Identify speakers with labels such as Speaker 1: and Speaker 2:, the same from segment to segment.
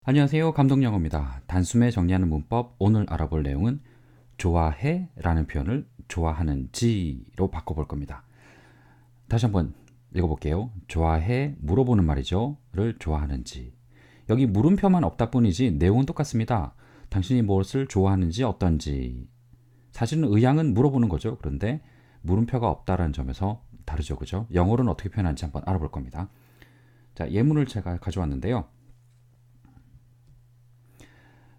Speaker 1: 안녕하세요. 감독영어입니다. 단숨에 정리하는 문법, 오늘 알아볼 내용은 좋아해 라는 표현을 좋아하는지로 바꿔볼 겁니다. 다시 한번 읽어볼게요. 좋아해, 물어보는 말이죠. 를 좋아하는지. 여기 물음표만 없다 뿐이지 내용은 똑같습니다. 당신이 무엇을 좋아하는지 어떤지. 사실은 의향은 물어보는 거죠. 그런데 물음표가 없다라는 점에서 다르죠. 그죠? 영어로는 어떻게 표현하는지 한번 알아볼 겁니다. 자, 예문을 제가 가져왔는데요.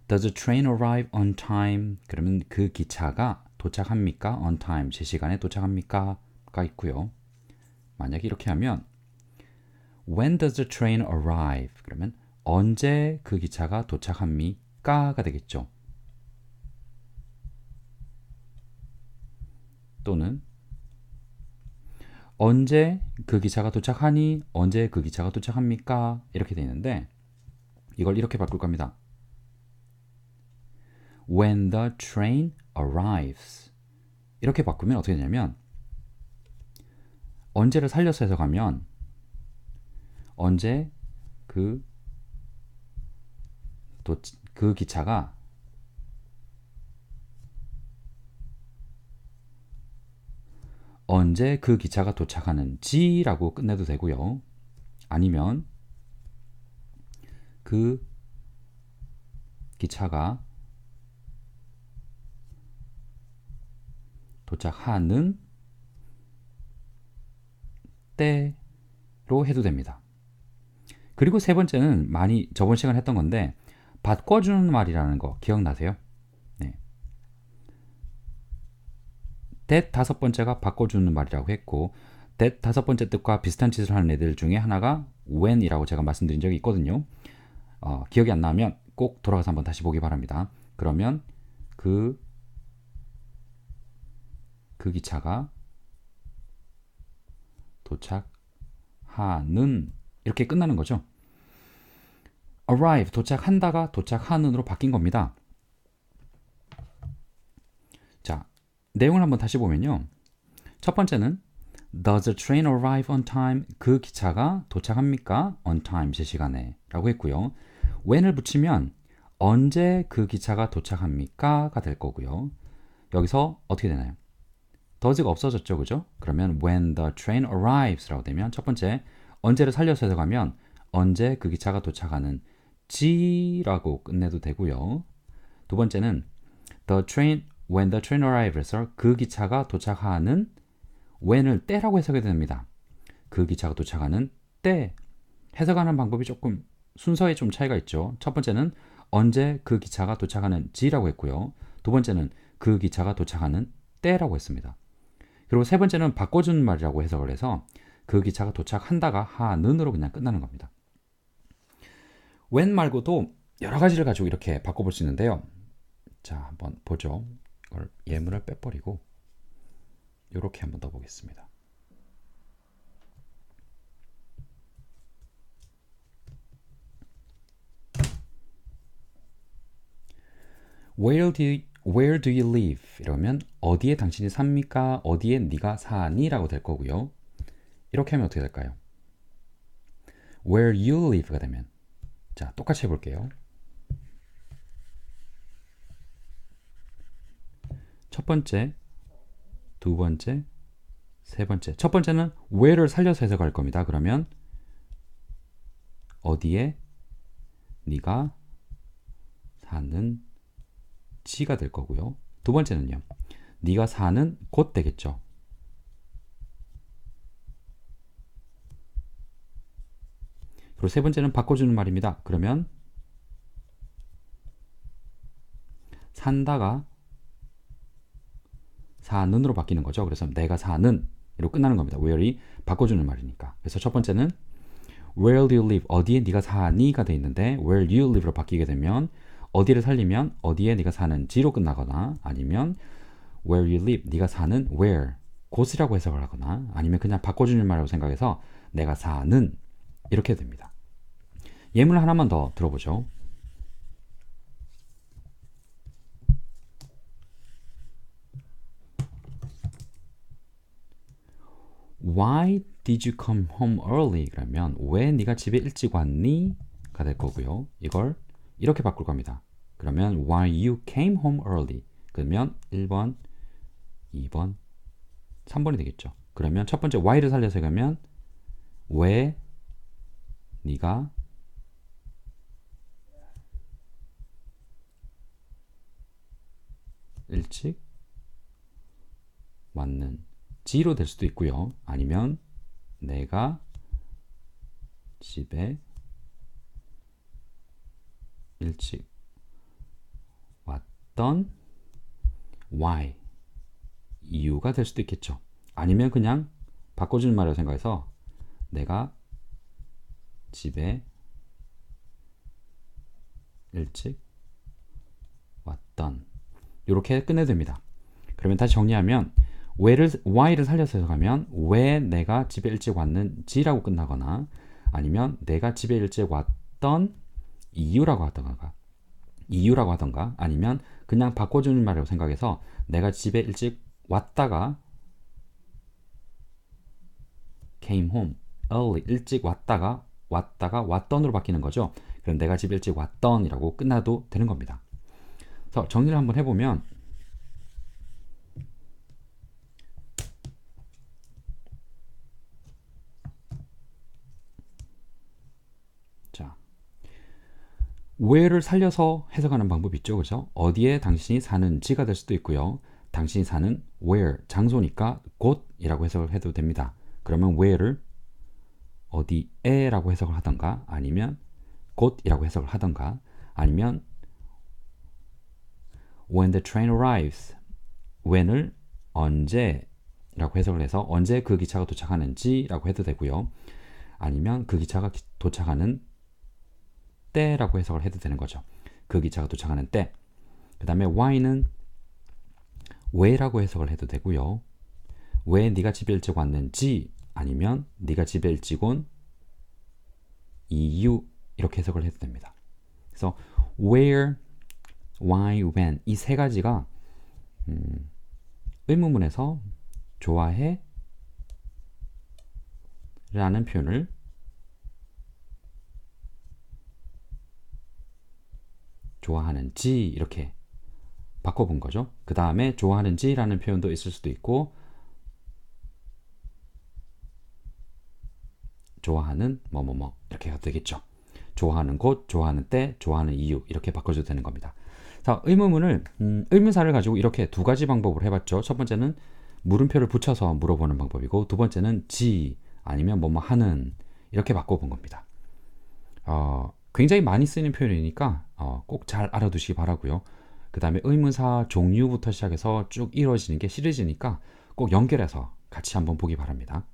Speaker 1: Does the train arrive on time? 그러면 그 기차가 도착합니까? On time, 제 시간에 도착합니까? 가 있고요. 만약에 이렇게 하면 When does the train arrive? 그러면 언제 그 기차가 도착합니까? 가 되겠죠. 또는 언제 그 기차가 도착하니? 언제 그 기차가 도착합니까? 이렇게 되는데 이걸 이렇게 바꿀 겁니다. When the train arrives. 이렇게 바꾸면 어떻게 되냐면 언제를 살려서 해석하면 언제 그, 그 기차가 언제 그 기차가 도착하는지라고 끝내도 되고요. 아니면 그 기차가 도착하는 때로 해도 됩니다. 그리고 세 번째는 많이 저번 시간에 했던 건데 바꿔주는 말이라는 거 기억나세요? 네. that 다섯 번째가 바꿔주는 말이라고 했고 that 다섯 번째 뜻과 비슷한 짓을 하는 애들 중에 하나가 when이라고 제가 말씀드린 적이 있거든요. 기억이 안 나면 꼭 돌아가서 한번 다시 보기 바랍니다. 그러면 그 기차가 도착하는 이렇게 끝나는 거죠. arrive 도착한다가 도착하는으로 바뀐 겁니다. 자, 내용을 한번 다시 보면요. 첫 번째는 Does the train arrive on time? 그 기차가 도착합니까? On time, 제 시간에 라고 했고요. when을 붙이면 언제 그 기차가 도착합니까? 가 될 거고요. 여기서 어떻게 되나요? does가 없어졌죠, 그죠? 그러면 when the train arrives 라고 되면 첫 번째 언제를 살려서 해석하면 언제 그 기차가 도착하는 지라고 끝내도 되고요. 두 번째는 when the train arrives에서 그 기차가 도착하는 when을 때라고 해석해야 됩니다. 그 기차가 도착하는 때 해석하는 방법이 조금 순서에 좀 차이가 있죠. 첫 번째는 언제 그 기차가 도착하는 지라고 했고요. 두 번째는 그 기차가 도착하는 때라고 했습니다. 그리고 세 번째는 바꿔주는 말이라고 해석을 해서 그 기차가 도착한다가 하는으로 그냥 끝나는 겁니다. when 말고도 여러 가지를 가지고 이렇게 바꿔볼 수 있는데요. 자, 한번 보죠. 이걸 예문을 빼버리고 이렇게 한번 더 보겠습니다. Where do you live? 이러면 어디에 당신이 삽니까? 어디에 네가 사니? 라고 될 거고요. 이렇게 하면 어떻게 될까요? Where you live가 되면 자, 똑같이 해볼게요. 첫 번째, 두 번째, 세 번째. 첫 번째는 where를 살려서 해석할 겁니다. 그러면 어디에 네가 사는 지가 될 거고요. 두 번째는요. 네가 사는 곳 되겠죠. 그리고 세 번째는 바꿔주는 말입니다. 그러면 산다가 사는으로 바뀌는 거죠. 그래서 내가 사는 이로 끝나는 겁니다. where이 바꿔주는 말이니까. 그래서 첫 번째는 where do you live? 어디에 네가 사니가 돼 있는데 where you live로 바뀌게 되면 어디를 살리면 어디에 네가 사는지로 끝나거나 아니면 where you live, 네가 사는 where, 곳이라고 해석을 하거나 아니면 그냥 바꿔주는 말이라고 생각해서 내가 사는 이렇게 됩니다. 예문 하나만 더 들어보죠. Why did you come home early? 그러면 왜 네가 집에 일찍 왔니? 가 될 거고요. 이걸 이렇게 바꿀 겁니다. 그러면 while you came home early. 그러면 1번, 2번, 3번이 되겠죠. 그러면 첫 번째 why를 살려서 가면 왜 네가 일찍 왔는지로 될 수도 있고요. 아니면 내가 집에 일찍 왔던 why 이유가 될 수도 있겠죠. 아니면 그냥 바꿔주는 말이라고 생각해서 내가 집에 일찍 왔던 이렇게 끝내도 됩니다. 그러면 다시 정리하면 why를 살려서 해석하면 왜 내가 집에 일찍 왔는지라고 끝나거나 아니면 내가 집에 일찍 왔던 이유라고 하던가 아니면 그냥 바꿔주는 말이라고 생각해서 내가 집에 일찍 왔다가 came home early 일찍 왔다가 왔던으로 바뀌는 거죠. 그럼 내가 집에 일찍 왔던이라고 끝나도 되는 겁니다. 그래서 정리를 한번 해보면 자 where를 살려서 해석하는 방법이 있죠. 그죠? 어디에 당신이 사는지가 될 수도 있고요. 당신이 사는 where, 장소니까 곳이라고 해석을 해도 됩니다. 그러면 where를 어디에라고 해석을 하던가 아니면 곳이라고 해석을 하던가 아니면 when the train arrives, when을 언제라고 해석을 해서 언제 그 기차가 도착하는지라고 해도 되고요. 아니면 그 기차가 도착하는 때라고 해석을 해도 되는 거죠. 그 기차가 도착하는 때. 그 다음에 why는 왜라고 해석을 해도 되고요. 왜 네가 집에 일찍 왔는지 아니면 네가 집에 일찍 온 이유 이렇게 해석을 해도 됩니다. 그래서 where, why, when 이 세 가지가 의문문에서 좋아해 라는 표현을 좋아하는지 이렇게 바꿔본 거죠. 그 다음에 좋아하는지 라는 표현도 있을 수도 있고 좋아하는 뭐뭐뭐 이렇게 가도 되겠죠. 좋아하는 곳, 좋아하는 때, 좋아하는 이유 이렇게 바꿔줘도 되는 겁니다. 자, 의문문을 의문사를 가지고 이렇게 두 가지 방법으로 해봤죠. 첫 번째는 물음표를 붙여서 물어보는 방법이고 두 번째는 지 아니면 뭐뭐 하는 이렇게 바꿔본 겁니다. 굉장히 많이 쓰이는 표현이니까 꼭 잘 알아두시기 바라고요. 그 다음에 의문사 종류부터 시작해서 쭉 이루어지는 게 시리즈니까 꼭 연결해서 같이 한번 보기 바랍니다.